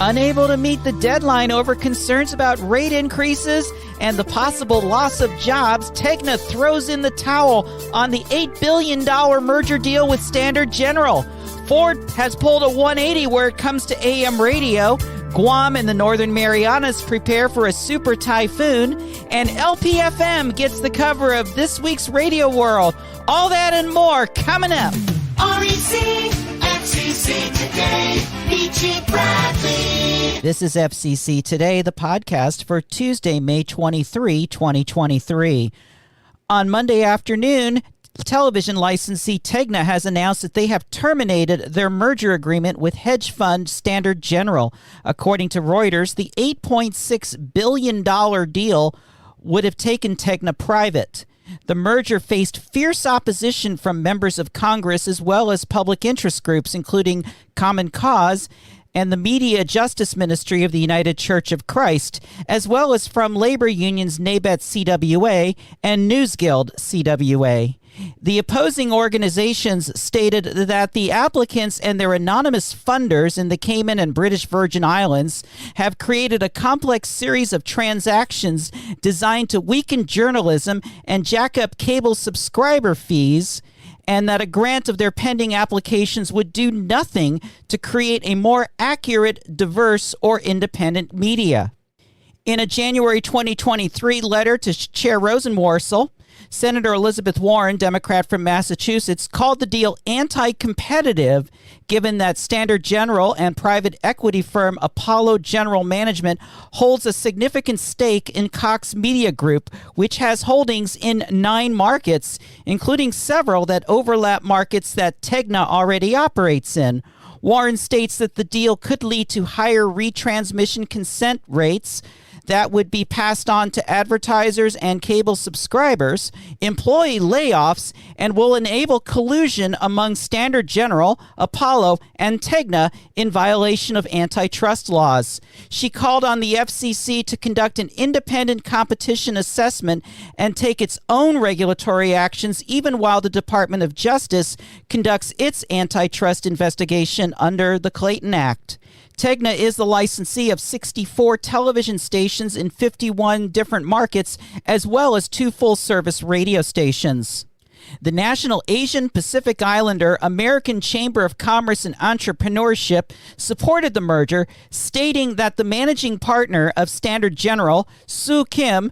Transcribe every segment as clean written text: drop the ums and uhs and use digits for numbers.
Unable to meet the deadline over concerns about rate increases and the possible loss of jobs, TEGNA throws in the towel on the $8 billion merger deal with Standard General. Ford has pulled a 180 where it comes to AM radio. Guam and the Northern Marianas prepare for a super typhoon. And LPFM gets the cover of this week's RadioWorld. All that and more coming up. REC, FCC Today, Peachy Bradley. This is FCC Today, the podcast for Tuesday, May 23, 2023. On Monday afternoon, television licensee TEGNA has announced that they have terminated their merger agreement with hedge fund Standard General. According to Reuters, the $8.6 billion deal would have taken TEGNA private. The merger faced fierce opposition from members of Congress as well as public interest groups, including Common Cause and the Media Justice Ministry of the United Church of Christ, as well as from labor unions NABET CWA and News Guild CWA. The opposing organizations stated that the applicants and their anonymous funders in the Cayman and British Virgin Islands have created a complex series of transactions designed to weaken journalism and jack up cable subscriber fees, and that a grant of their pending applications would do nothing to create a more accurate, diverse, or independent media. In a January 2023 letter to Chair Rosenworcel, Senator Elizabeth Warren, Democrat from Massachusetts, called the deal anti-competitive, given that Standard General and private equity firm Apollo General Management holds a significant stake in Cox Media Group, which has holdings in 9 markets, including several that overlap markets that TEGNA already operates in. Warren states that the deal could lead to higher retransmission consent rates that would be passed on to advertisers and cable subscribers, employee layoffs, and will enable collusion among Standard General, Apollo, and TEGNA in violation of antitrust laws. She called on the FCC to conduct an independent competition assessment and take its own regulatory actions, even while the Department of Justice conducts its antitrust investigation under the Clayton Act. TEGNA is the licensee of 64 television stations in 51 different markets, as well as 2 full-service radio stations. The National Asian Pacific Islander American Chamber of Commerce and Entrepreneurship supported the merger, stating that the managing partner of Standard General, Soo Kim,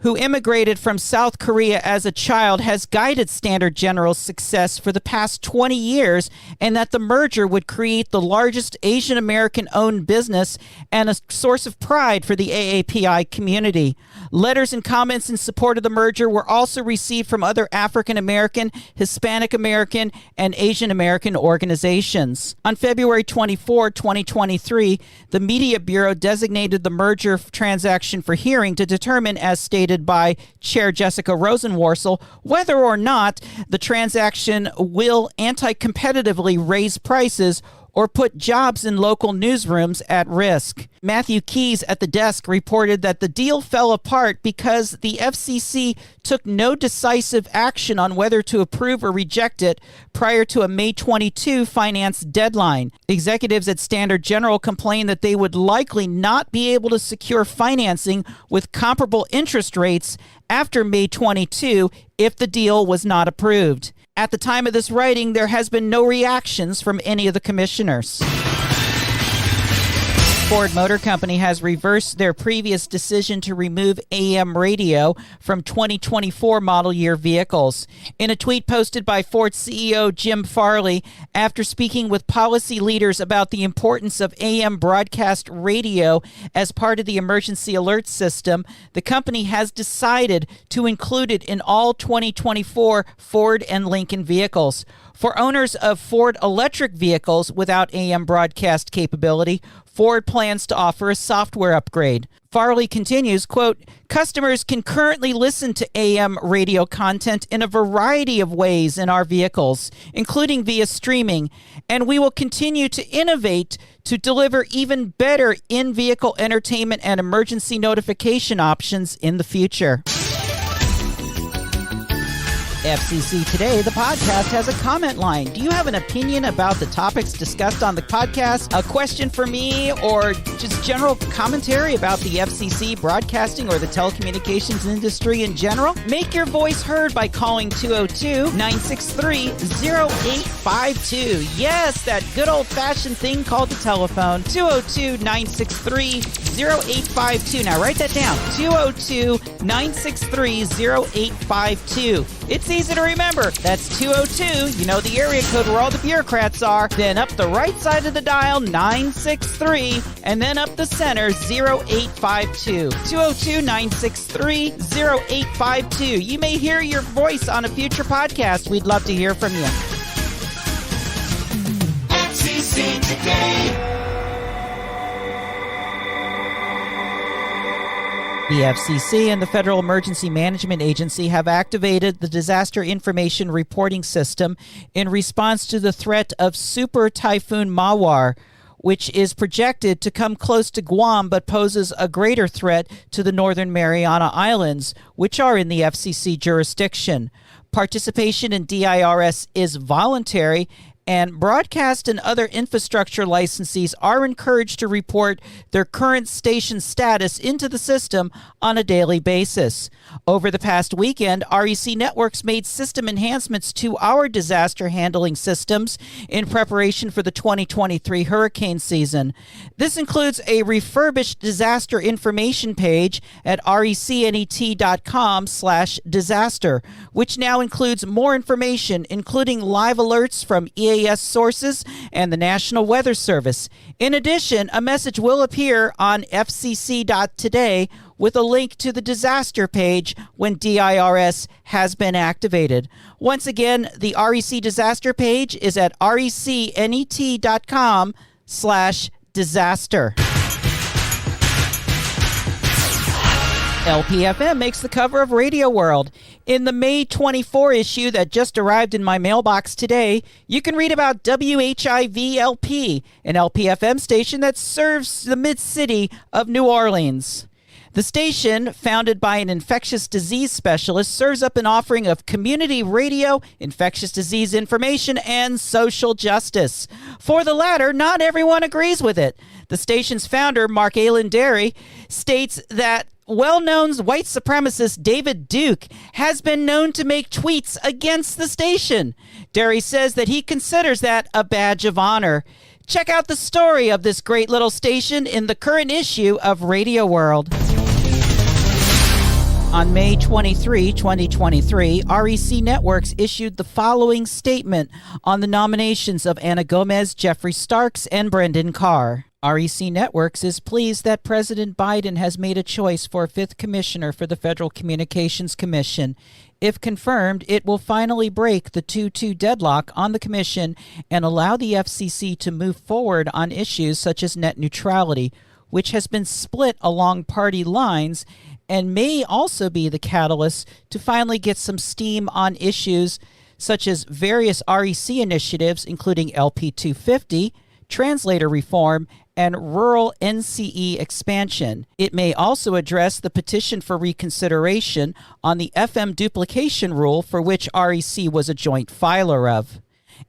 who immigrated from South Korea as a child, has guided Standard General's success for the past 20 years, and that the merger would create the largest Asian American-owned business and a source of pride for the AAPI community. Letters and comments in support of the merger were also received from other African American, Hispanic American, and Asian American organizations. On February 24, 2023, the Media Bureau designated the merger transaction for hearing to determine, as stated by Chair Jessica Rosenworcel, whether or not the transaction will anti-competitively raise prices or put jobs in local newsrooms at risk. Matthew Keys at the desk reported that the deal fell apart because the FCC took no decisive action on whether to approve or reject it prior to a May 22 finance deadline. Executives at Standard General complained that they would likely not be able to secure financing with comparable interest rates after May 22 if the deal was not approved. At the time of this writing, there has been no reactions from any of the commissioners. Ford Motor Company has reversed their previous decision to remove AM radio from 2024 model year vehicles. In a tweet posted by Ford CEO Jim Farley, after speaking with policy leaders about the importance of AM broadcast radio as part of the emergency alert system, the company has decided to include it in all 2024 Ford and Lincoln vehicles. For owners of Ford electric vehicles without AM broadcast capability, Ford plans to offer a software upgrade. Farley continues, quote, "Customers can currently listen to AM radio content in a variety of ways in our vehicles, including via streaming, and we will continue to innovate to deliver even better in-vehicle entertainment and emergency notification options in the future." FCC Today, the podcast, has a comment line. Do you have an opinion about the topics discussed on the podcast, a question for me, or just general commentary about the FCC broadcasting or the telecommunications industry in general? Make your voice heard by calling 202-963-0852. Yes, that good old-fashioned thing called the telephone. 202-963-0852. Now write that down. 202-963-0852. It's easy to remember. That's 202, you know the area code where all the bureaucrats are. Then up the right side of the dial, 963, and then up the center, 0852. 202-963-0852. You may hear your voice on a future podcast. We'd love to hear from you. FCC Today. The FCC and the Federal Emergency Management Agency have activated the Disaster Information Reporting System in response to the threat of Super Typhoon Mawar, which is projected to come close to Guam but poses a greater threat to the Northern Mariana Islands, which are in the FCC jurisdiction. Participation in DIRS is voluntary, and broadcast and other infrastructure licensees are encouraged to report their current station status into the system on a daily basis. Over the past weekend, REC Networks made system enhancements to our disaster handling systems in preparation for the 2023 hurricane season. This includes a refurbished disaster information page at recnet.com/disaster, which now includes more information, including live alerts from EAS sources and the National Weather Service. In addition, a message will appear on FCC.today with a link to the disaster page when DIRS has been activated. Once again, the REC disaster page is at recnet.com/disaster. LPFM makes the cover of RadioWorld. In the May 24 issue that just arrived in my mailbox today, you can read about WHIV-LP, an LPFM station that serves the mid-city of New Orleans. The station, founded by an infectious disease specialist, serves up an offering of community radio, infectious disease information, and social justice. For the latter, not everyone agrees with it. The station's founder, Mark Derry, states that well-known white supremacist David Duke has been known to make tweets against the station. Derry says that he considers that a badge of honor. Check out the story of this great little station in the current issue of RadioWorld. On May 23, 2023, REC Networks issued the following statement on the nominations of Anna Gomez, Geoffrey Starks, and Brendan Carr. REC Networks is pleased that President Biden has made a choice for a fifth commissioner for the Federal Communications Commission. If confirmed, it will finally break the 2-2 deadlock on the commission and allow the FCC to move forward on issues such as net neutrality, which has been split along party lines and may also be the catalyst to finally get some steam on issues such as various REC initiatives, including LP 250, translator reform, and rural NCE expansion. It may also address the petition for reconsideration on the FM duplication rule, for which REC was a joint filer of.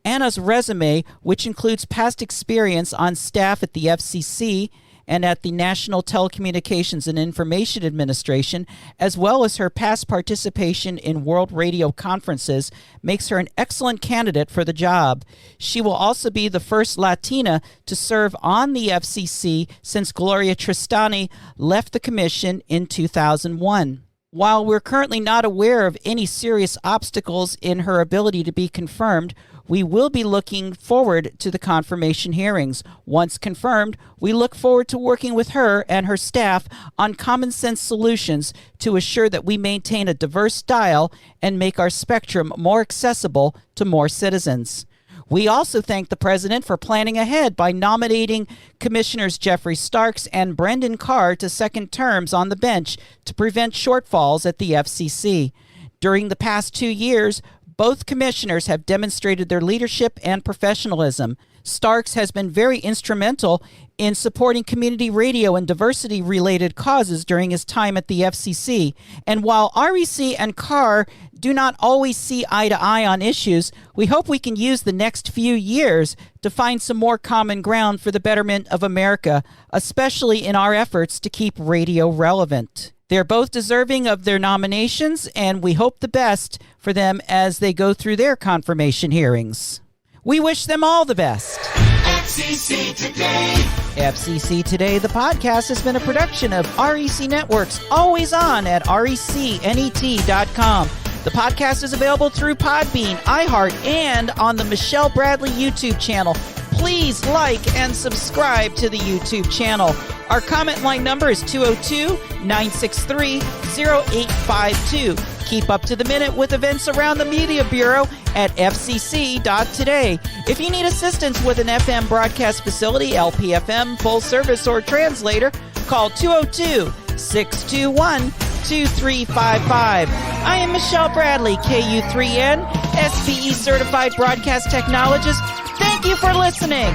Anna's resume, which includes past experience on staff at the FCC and at the National Telecommunications and Information Administration, as well as her past participation in World Radio conferences, makes her an excellent candidate for the job. She will also be the first Latina to serve on the FCC since Gloria Tristani left the commission in 2001. While we're currently not aware of any serious obstacles in her ability to be confirmed, we will be looking forward to the confirmation hearings. Once confirmed, we look forward to working with her and her staff on common sense solutions to assure that we maintain a diverse dial and make our spectrum more accessible to more citizens. We also thank the President for planning ahead by nominating Commissioners Geoffrey Starks and Brendan Carr to second terms on the bench to prevent shortfalls at the FCC. During the past 2 years, Both commissioners have demonstrated their leadership and professionalism. Starks has been very instrumental in supporting community radio and diversity-related causes during his time at the FCC. And while REC and Carr do not always see eye to eye on issues, we hope we can use the next few years to find some more common ground for the betterment of America, especially in our efforts to keep radio relevant. They're both deserving of their nominations, and we hope the best for them as they go through their confirmation hearings. We wish them all the best. FCC Today. FCC Today, the podcast, has been a production of REC Networks, always on at recnet.com. The podcast is available through Podbean, iHeart, and on the Michelle Bradley YouTube channel. Please like and subscribe to the YouTube channel. Our comment line number is 202-963-0852. Keep up to the minute with events around the Media Bureau at FCC.today. If you need assistance with an FM broadcast facility, LPFM, full service, or translator, call 202-621-2355. I am Michelle Bradley, KU3N, SPE Certified Broadcast Technologist. Thank you for listening.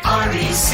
REC.